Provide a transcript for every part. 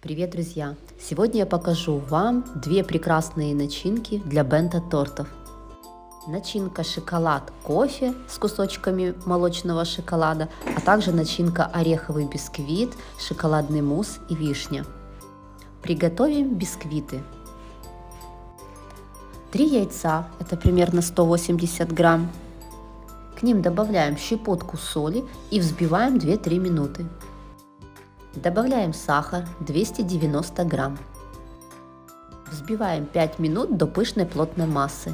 Привет, друзья! Сегодня я покажу вам две прекрасные начинки для бенто-тортов. Начинка шоколад-кофе с кусочками молочного шоколада, а также начинка ореховый бисквит, шоколадный мусс и вишня. Приготовим бисквиты. 3 яйца, это примерно 180 грамм. К ним добавляем щепотку соли и взбиваем 2-3 минуты. Добавляем сахар 290 грамм. Взбиваем 5 минут до пышной плотной массы.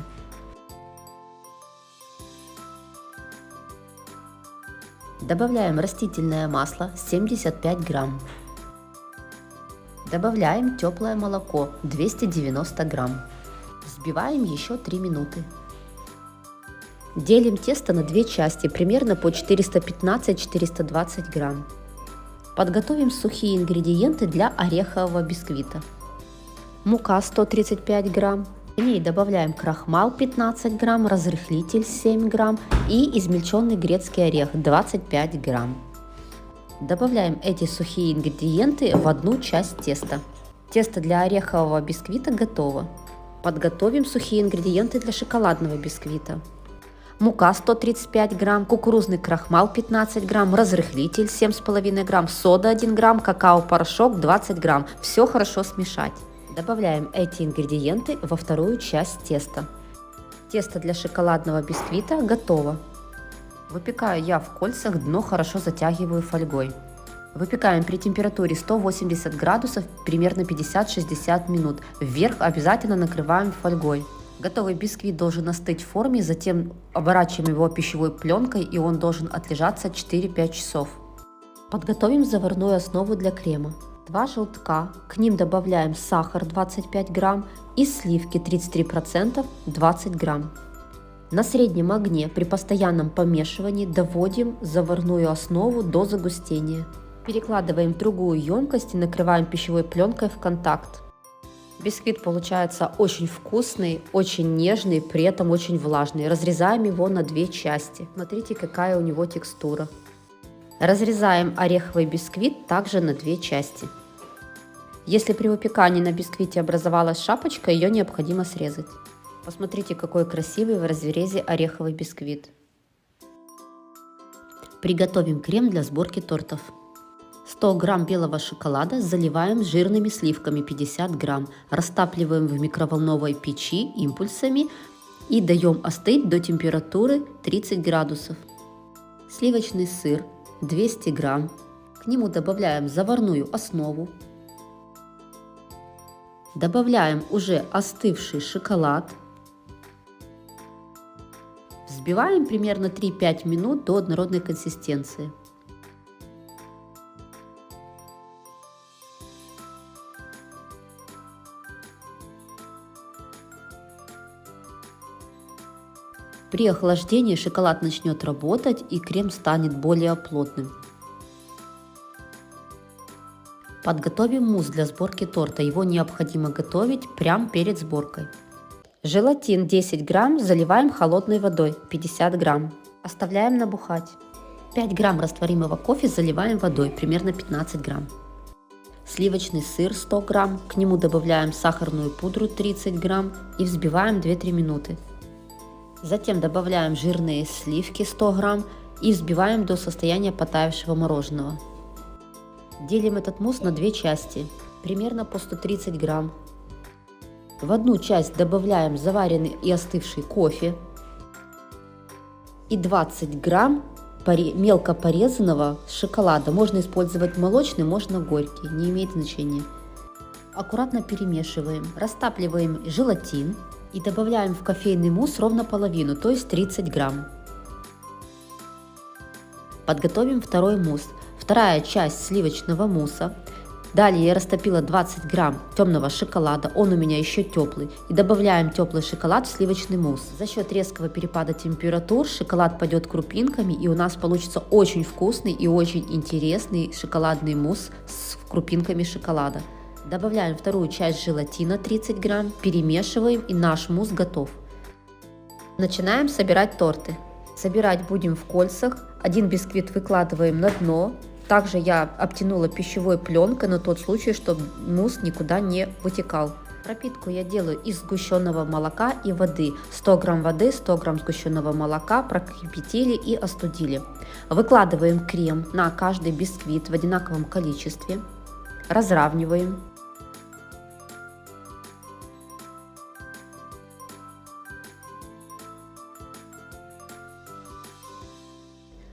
Добавляем растительное масло 75 грамм. Добавляем теплое молоко 290 грамм. Взбиваем еще 3 минуты. Делим тесто на две части, примерно по 415-420 грамм. Подготовим сухие ингредиенты для орехового бисквита. Мука 135 грамм. В ней добавляем крахмал 15 грамм, разрыхлитель 7 грамм и измельченный грецкий орех 25 грамм. Добавляем эти сухие ингредиенты в одну часть теста. Тесто для орехового бисквита готово. Подготовим сухие ингредиенты для шоколадного бисквита. Мука 135 грамм, кукурузный крахмал 15 грамм, разрыхлитель 7,5 грамм, сода 1 грамм, какао-порошок 20 грамм. Все хорошо смешать. Добавляем эти ингредиенты во вторую часть теста. Тесто для шоколадного бисквита готово. Выпекаю я в кольцах, дно хорошо затягиваю фольгой. Выпекаем при температуре 180 градусов примерно 50-60 минут. Вверх обязательно накрываем фольгой. Готовый бисквит должен остыть в форме, затем оборачиваем его пищевой пленкой, и он должен отлежаться 4-5 часов. Подготовим заварную основу для крема. 2 желтка, к ним добавляем сахар 25 грамм и сливки 33% 20 грамм. На среднем огне при постоянном помешивании доводим заварную основу до загустения. Перекладываем в другую емкость и накрываем пищевой пленкой в контакт. Бисквит получается очень вкусный, очень нежный, при этом очень влажный. Разрезаем его на две части. Смотрите, какая у него текстура. Разрезаем ореховый бисквит также на две части. Если при выпекании на бисквите образовалась шапочка, ее необходимо срезать. Посмотрите, какой красивый в разрезе ореховый бисквит. Приготовим крем для сборки тортов. 100 грамм белого шоколада заливаем жирными сливками 50 грамм, растапливаем в микроволновой печи импульсами и даем остыть до температуры 30 градусов. Сливочный сыр 200 грамм, к нему добавляем заварную основу. Добавляем уже остывший шоколад. Взбиваем примерно 3-5 минут до однородной консистенции. При охлаждении шоколад начнет работать и крем станет более плотным. Подготовим мусс для сборки торта. Его необходимо готовить прямо перед сборкой. Желатин 10 грамм заливаем холодной водой 50 грамм. Оставляем набухать. 5 грамм растворимого кофе заливаем водой примерно 15 грамм. Сливочный сыр 100 грамм. К нему добавляем сахарную пудру 30 грамм и взбиваем 2-3 минуты. Затем добавляем жирные сливки 100 грамм и взбиваем до состояния подтаявшего мороженого. Делим этот мусс на две части, примерно по 130 грамм. В одну часть добавляем заваренный и остывший кофе и 20 грамм мелко порезанного шоколада. Можно использовать молочный, можно горький, не имеет значения. Аккуратно перемешиваем, растапливаем желатин. И добавляем в кофейный мусс ровно половину, то есть 30 грамм. Подготовим второй мусс. Вторая часть сливочного мусса. Далее я растопила 20 грамм темного шоколада, он у меня еще теплый. И добавляем теплый шоколад в сливочный мусс. За счет резкого перепада температур шоколад пойдет крупинками, и у нас получится очень вкусный и очень интересный шоколадный мусс с крупинками шоколада. Добавляем вторую часть желатина 30 грамм, перемешиваем, и наш мусс готов. Начинаем собирать торты. Собирать будем в кольцах. Один бисквит выкладываем на дно, Также я обтянула пищевой пленкой на тот случай, чтобы мусс никуда не вытекал. Пропитку я делаю из сгущенного молока и воды. 100 грамм воды, 100 грамм сгущенного молока прокипятили и остудили. Выкладываем крем на каждый бисквит в одинаковом количестве. Разравниваем.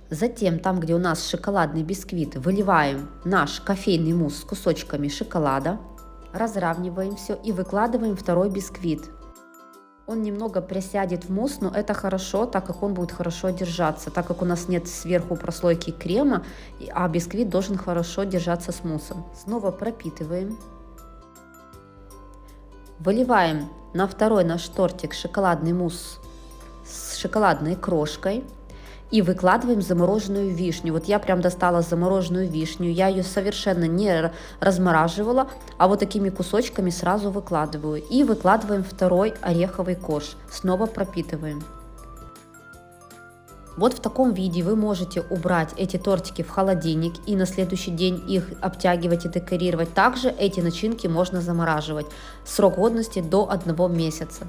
Затем, там, где у нас шоколадный бисквит, выливаем наш кофейный мусс с кусочками шоколада. Разравниваем все и выкладываем второй бисквит. Он немного присядет в мусс, но это хорошо, так как он будет хорошо держаться, так как у нас нет сверху прослойки крема, а бисквит должен хорошо держаться с муссом. Снова пропитываем. Выливаем на второй наш тортик шоколадный мусс с шоколадной крошкой. И выкладываем замороженную вишню. Вот я прям достала замороженную вишню. Я ее совершенно не размораживала, а вот такими кусочками сразу выкладываю. И выкладываем второй ореховый корж. Снова пропитываем. Вот в таком виде вы можете убрать эти тортики в холодильник и на следующий день их обтягивать и декорировать. Также эти начинки можно замораживать. Срок годности до 1 месяца.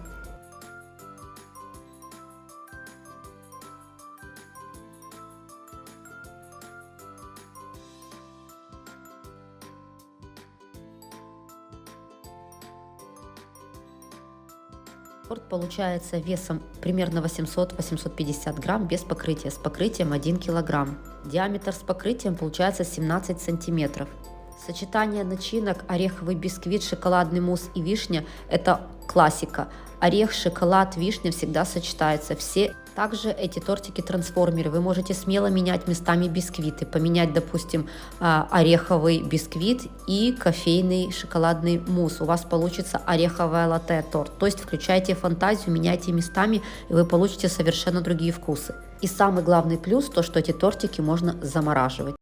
Торт получается весом примерно 800-850 грамм без покрытия, с покрытием 1 килограмм. Диаметр с покрытием получается 17 сантиметров. Сочетание начинок ореховый бисквит, шоколадный мусс и вишня – это классика. Орех, шоколад, вишня всегда сочетаются. Также эти тортики трансформеры. Вы можете смело менять местами бисквиты. Поменять, допустим, ореховый бисквит и кофейный шоколадный мусс. У вас получится ореховое латте торт. То есть включайте фантазию, меняйте местами, и вы получите совершенно другие вкусы. И самый главный плюс, то что эти тортики можно замораживать.